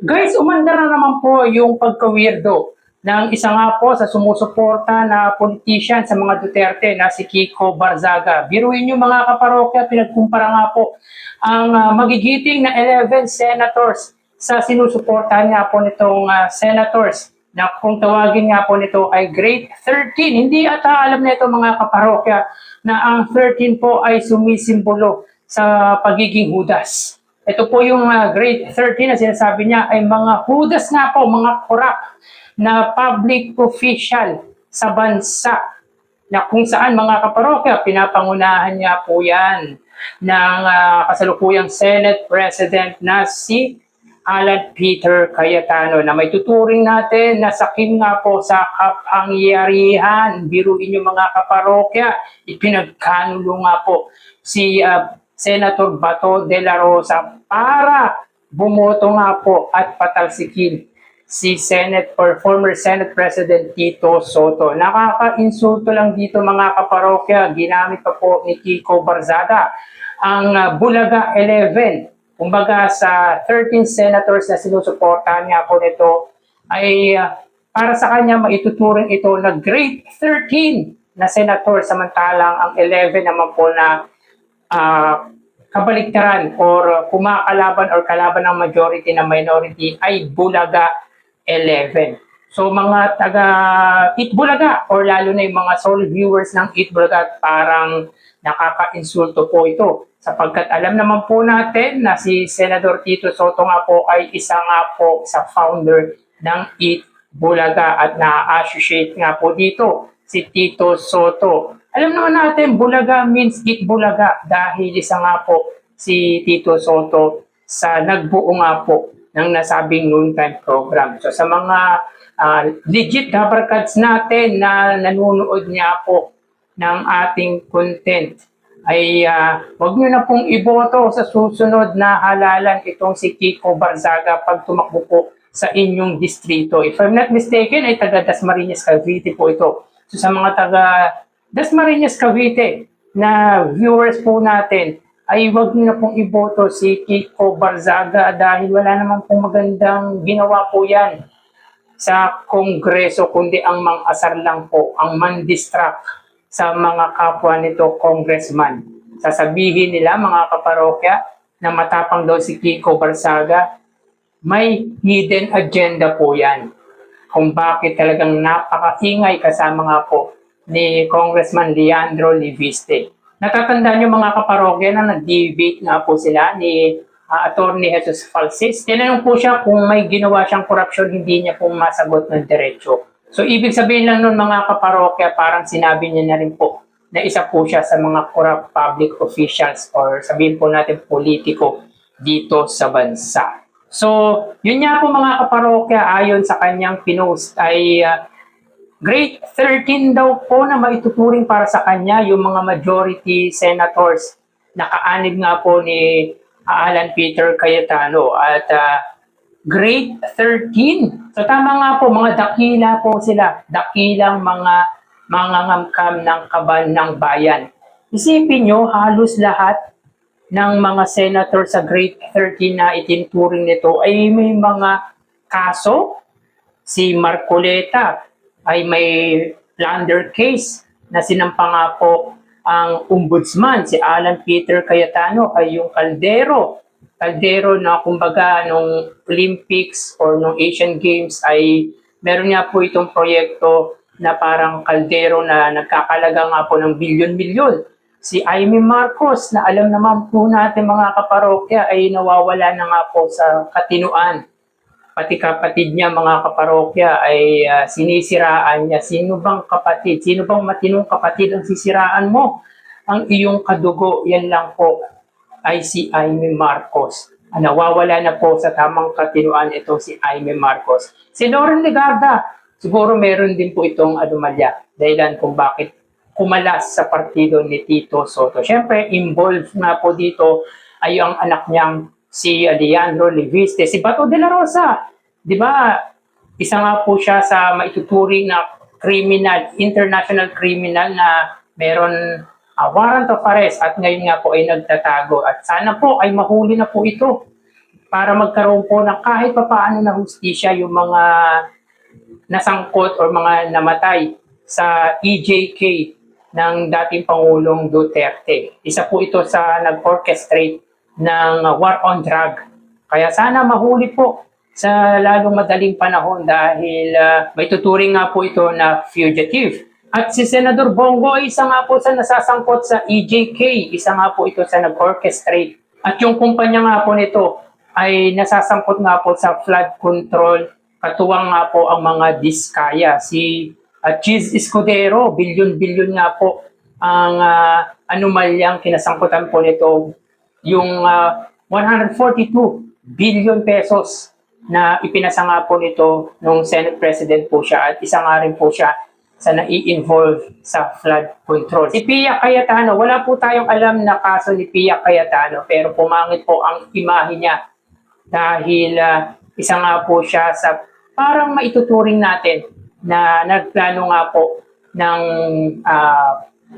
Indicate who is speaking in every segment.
Speaker 1: Guys, umandar na naman po yung pagka-weirdo ng isa nga po sa sumusuporta na politician sa mga Duterte na si Kiko Barzaga. Biruin nyo mga kaparokya, pinagkumpara nga po ang magigiting na 11 senators sa sinusuportahan nga po nitong senators na kung tawagin nga po nito ay Great 13. Hindi ata alam nito mga kaparokya na ang 13 po ay sumisimbolo sa pagiging Judas. Ito po yung grade 13 na sinasabi niya ay mga hudas nga po, mga korap na public official sa bansa na kung saan mga kaparokya, pinapangunahan niya po yan ng kasalukuyang Senate President na si Alan Peter Cayetano na may tuturing natin na sakim nga po sa kapangyarihan. Biruin yung mga kaparokya, ipinagkanulo nga po si Senator Bato de la Rosa para bumoto nga po at patalsikin si former Senate President Tito Soto. Nakaka-insulto lang dito mga kaparokya, ginamit pa po ni Kiko Barzaga ang Bulaga 11. Kumbaga sa 13 senators na sinusuportahan nga po nito ay para sa kanya maituturing ito na grade 13 na senator samantalang ang 11 naman po na kabaliktaran or kumakalaban or kalaban ng majority na minority ay Bulaga 11. So mga taga Itbulaga or lalo na yung mga sole viewers ng Itbulaga parang nakaka-insulto po ito sapagkat alam naman po natin na si Senador Tito Soto nga po ay isa nga po sa founder ng Itbulaga at na-associate nga po dito si Tito Soto. Alam naman natin, Bulaga means Itbulaga dahil isa nga po si Tito Soto sa nagbuo nga po ng nasabing noontime program. So sa mga legit habarkads natin na nanonood niya po ng ating content, ay wag nyo na pong iboto sa susunod na halalan itong si Kiko Barzaga pag tumakbo po sa inyong distrito. If I'm not mistaken, ay taga Dasmariñas, Cavite po ito. So sa mga taga Dasmariñas, Cavite na viewers po natin, ay wag nyo na pong iboto si Kiko Barzaga dahil wala naman pong magandang ginawa po yan sa Kongreso, kundi ang mang-asar lang po, ang man-distract sa mga kapwa nito congressman. Sasabihin nila mga kaparokya na matapang daw si Kiko Barzaga, may hidden agenda po yan. Kung bakit talagang napakaingay kasama nga po ni Congressman Leandro Liviste. Natatandaan niyo mga kaparokya na nag-debate nga po sila ni Attorney Jesus Falsis. Tinanong po siya kung may ginawa siyang korupsyon, hindi niya pong masagot ng diretso. So ibig sabihin lang nun mga kaparokya, parang sinabi niya na rin po na isa po siya sa mga corrupt public officials or sabihin po natin politiko dito sa bansa. So yun nga po mga kaparokya, ayon sa kanyang pinost ay grade 13 daw po na maituturing para sa kanya yung mga majority senators na kaanib nga po ni Alan Peter Cayetano at grade 13. So tama nga po, mga dakila po sila, dakilang mga ngamkam ng kaban ng bayan. Isipin nyo, halos lahat ng mga senator sa grade 13 na itinuturing nito ay may mga kaso. Si Marcoleta ay may plunder case na sinampa nga po ang ombudsman. Si Alan Peter Cayetano ay yung kaldero na kumbaga nung Olympics or nung Asian Games ay meron nga po itong proyekto na parang kaldero na nagkakalaga nga po ng bilyon-bilyon. Si Aimee Marcos na alam naman po natin mga kaparokya ay nawawala na nga po sa katinuan. Pati kapatid niya mga kaparokya ay sinisiraan niya. Sino bang kapatid? Sino bang matinong kapatid ang sisiraan mo? Ang iyong kadugo, yan lang po ay si Aimee Marcos. Nawawala na po sa tamang katinuan ito si Aimee Marcos. Si Loren Legarda, siguro meron din po itong anomalya dahilan kung bakit kumalas sa partido ni Tito Soto. Siyempre, involved na po dito ay ang anak niyang si Leandro Liviste, si Bato de la Rosa. Di ba? Isa nga po siya sa maituturing na criminal, international criminal na meron warrant of arrest at ngayon nga po ay nagtatago at sana po ay mahuli na po ito para magkaroon po ng kahit papaano na hustisya yung mga nasangkot or mga namatay sa EJK ng dating Pangulong Duterte. Isa po ito sa nag-orchestrate ng war on drug. Kaya sana mahuli po sa lalong madaling panahon dahil may tuturing nga po ito na fugitive. At si Senador Bongo ay isa nga po sa nasasangkot sa EJK, isa nga po ito sa nag-orchestrate. At yung kumpanya nga po nito ay nasasangkot nga po sa flood control, katuwang nga po ang mga Diskaya. Si Cheese Escudero, bilyon-bilyon nga po ang anomalyang kinasangkutan po nito. Yung 142 billion pesos na ipinasa nga po nito nung Senate President po siya at isa nga rin po siya sa nai-involve sa flood control. Si Pia Cayetano, wala po tayong alam na kaso ni Pia Cayetano pero pumangit po ang imahe niya dahil isa nga po siya sa parang maituturing natin na nagplano nga po ng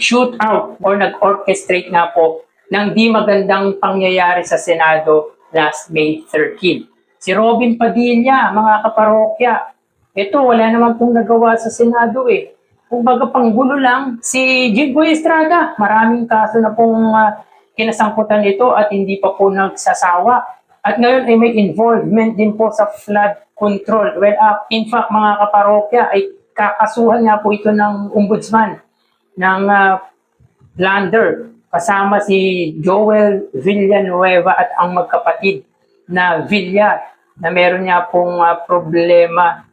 Speaker 1: shootout or nag-orchestrate nga po ng di magandang pangyayari sa Senado last May 13. Si Robin Padilla, mga kaparokya, ito wala naman pong nagawa sa Senado eh. Kung baga panggulo lang, si Jinggoy Estrada, maraming kaso na pong kinasangkutan nito at hindi pa po nagsasawa. At ngayon ay may involvement din po sa flood control. Well, in fact, mga kaparokya, ay kakasuhan nga po ito ng ombudsman ng Lander kasama si Joel Villanueva at ang magkapatid na Villa na meron niya pong problema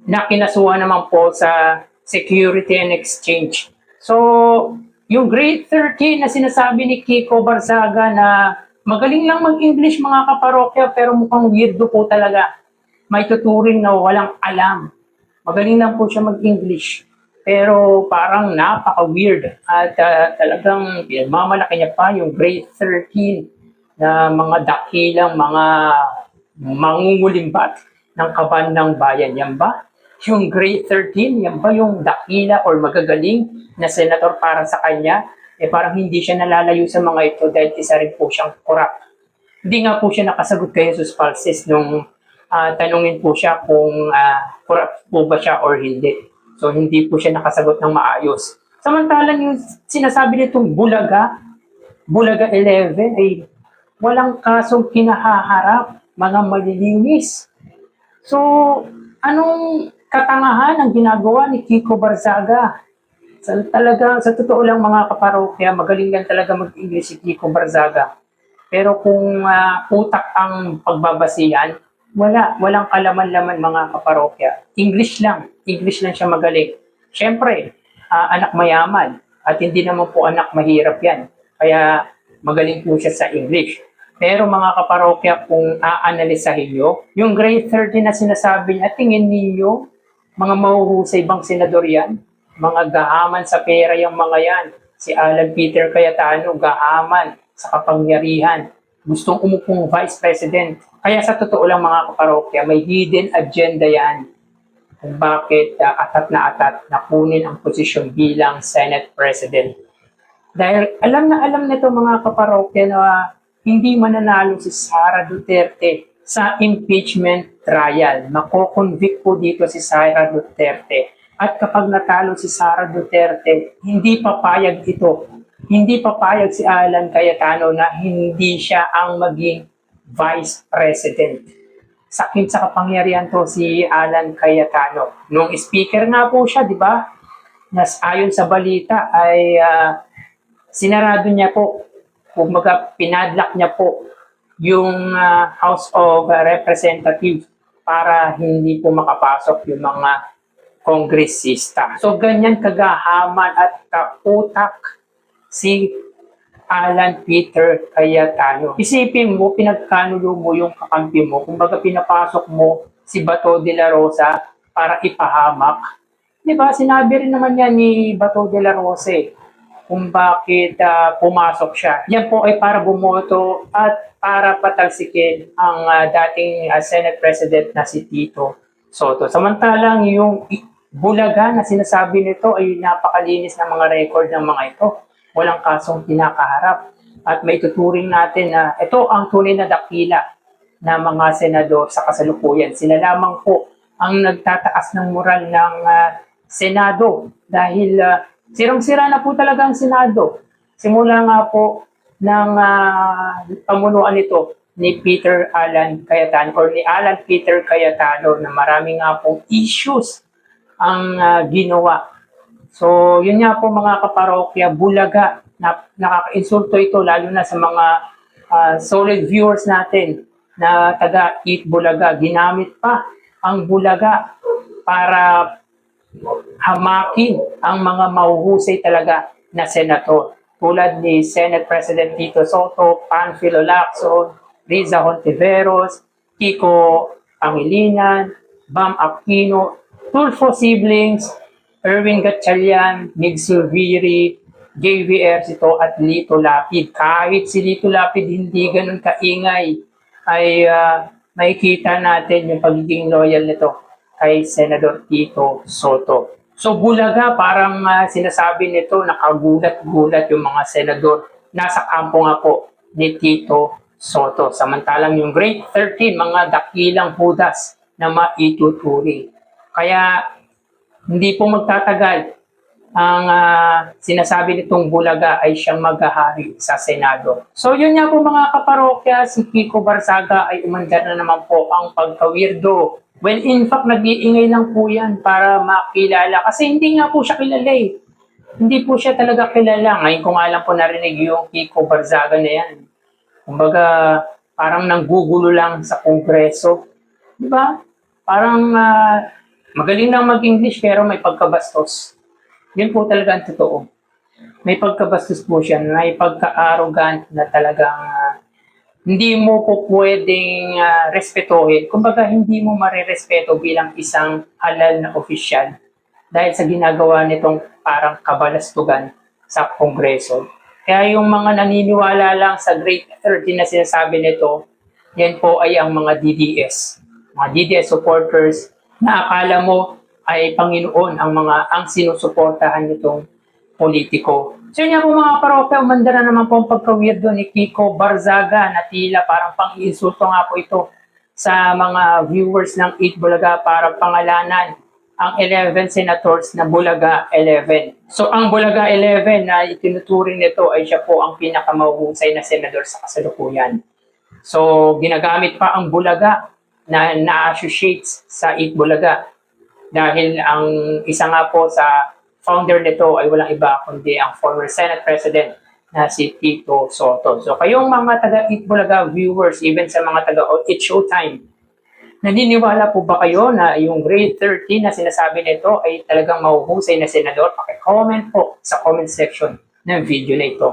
Speaker 1: na kinasuhan naman po sa Security and Exchange. So, yung grade 13 na sinasabi ni Kiko Barzaga na magaling lang mag-English mga kaparokya pero mukhang weirdo po talaga. May tuturing na walang alam. Magaling lang po siya mag-English. Pero parang napaka-weird at talagang mamalaki niya pa yung grade 13 na mga dakilang mga mangungulimbat ng kaban ng bayan. Yan ba? Yung grade 13, yan ba yung dakila or magagaling na senator para sa kanya? Eh parang hindi siya nalalayo sa mga ito dahil isa rin po siyang corrupt. Hindi nga po siya nakasagot kay Jesus Palces nung tanungin po siya kung corrupt po ba siya or hindi. So, hindi po siya nakasagot ng maayos. Samantalang yung sinasabi nitong Bulaga 11, ay walang kasong kinahaharap, mga malilinis. So, anong katangahan ang ginagawa ni Kiko Barzaga? Sa totoo lang mga kaparokya, magaling yan talaga mag-English si Kiko Barzaga. Pero kung utak ang pagbabasihan, walang kalaman-laman mga kaparokya. English lang siya magaling. Siyempre, anak mayaman at hindi naman po anak mahirap yan. Kaya magaling po siya sa English. Pero mga kaparokya, kung aanalisahin nyo, yung grade 30 na sinasabi niya, tingin ninyo, mga mahuhusay bang senador yan? Mga gahaman sa pera yung mga yan. Si Alan Peter Cayetano, gahaman sa kapangyarihan. Gustong umupong vice president. Kaya sa totoo lang mga kaparokya, may hidden agenda yan kung bakit atat na kunin ang posisyon bilang Senate President. Dahil alam nito mga kaparokya na hindi mananalo si Sara Duterte sa impeachment trial. Mako-convict po dito si Sara Duterte. At kapag natalo si Sara Duterte, hindi papayag ito. Hindi papayag si Alan Cayetano na hindi siya ang maging Vice President. Sakit sa kapangyarihan to si Alan Cayetano. Nung speaker nga po siya, di ba? Ayon sa balita ay sinarado niya po, kumbaga pinadlock niya po yung House of Representatives para hindi po makapasok yung mga kongresista. So ganyan kagahaman at kautak si Alan Peter Cayetano. Isipin mo, pinagkanulo mo yung kakampi mo. Kumbaga pinapasok mo si Bato de la Rosa para ipahamak. Diba? Sinabi rin naman niya ni Bato de la Rosa kung bakit pumasok siya. Yan po ay para bumoto at para patalsikin ang dating Senate President na si Tito Soto. Samantalang yung Bulaga na sinasabi nito ay napakalinis ng mga record ng mga ito. Walang kasong kinakaharap. At may tuturing natin na ito ang tunay na dakila na mga senador sa kasalukuyan. Sila lamang po ang nagtataas ng moral ng Senado dahil sirang-sira na po talaga ang Senado. Simula nga po ng pamunuan nito ni Peter Alan Cayetano or ni Alan Peter Cayetano na marami nga pong issues ang ginawa. So, yun nga po mga kaparokya, bulaga, nakaka-insulto ito lalo na sa mga solid viewers natin na taga Eat Bulaga. Ginamit pa ang bulaga para hamakin ang mga mahuhusay talaga na senator. Tulad ni Senate President Tito Soto, Panfilo Lacson, Riza Hontiveros, Kiko Pangilinan, Bam Aquino, Tulfo siblings, Erwin Gatchalian, Mig Silviri, JV Ercito at Lito Lapid. Kahit si Lito Lapid hindi ganun kaingay, ay makikita natin yung pagiging loyal nito kay Senador Tito Soto. So bulaga, parang sinasabi nito, nakagulat-gulat yung mga senador. Nasa kampo nga po ni Tito Soto. Samantalang yung grade 13, mga dakilang hudas na maituturi. Kaya hindi po magtatagal ang sinasabi nitong bulaga ay siyang maghahari sa Senado. So yun nga po mga kaparokya, si Kiko Barzaga ay umandar na naman po ang pagkawirdo. Well, in fact, nag-iingay lang po yan para makilala. Kasi hindi nga po siya kilala eh. Hindi po siya talaga kilala. Ngayon ko nga lang po narinig yung Kiko Barzaga na yan. Kumbaga, parang nanggugulo lang sa Kongreso. Di ba? Parang magaling lang mag-English pero may pagkabastos. Yun po talaga ang totoo. May pagkabastos po siya, may pagka-arrogant na talagang hindi mo po pwedeng respetuhin. Kumbaga, hindi mo marirespeto bilang isang halal na opisyal dahil sa ginagawa nitong parang kabalastugan sa Kongreso. Kaya yung mga naniniwala lang sa grade 13 na sinasabi nito, yan po ay ang mga DDS. Mga DDS supporters na akala mo ay Panginoon ang sinusuportahan nitong politiko. So yun nga po mga parokya, umanda na naman po ang pagka-weirdo ni Kiko Barzaga na tila parang pang-iinsulto nga po ito sa mga viewers ng Eat Bulaga para pangalanan ang 11 senators na Bulaga 11. So ang Bulaga 11 na itinuturing nito ay siya po ang pinakamahuhusay na senador sa kasalukuyan. So ginagamit pa ang Bulaga na na-associates sa Eat Bulaga dahil ang isa nga po sa founder nito ay walang iba kundi ang former Senate President na si Tito Soto. So kayong mga taga-Eat Bulaga viewers, even sa mga taga-Eat Showtime, naniniwala po ba kayo na yung grade 13 na sinasabi nito ay talagang mahuhusay na senador? Paki-comment po sa comment section ng video na ito.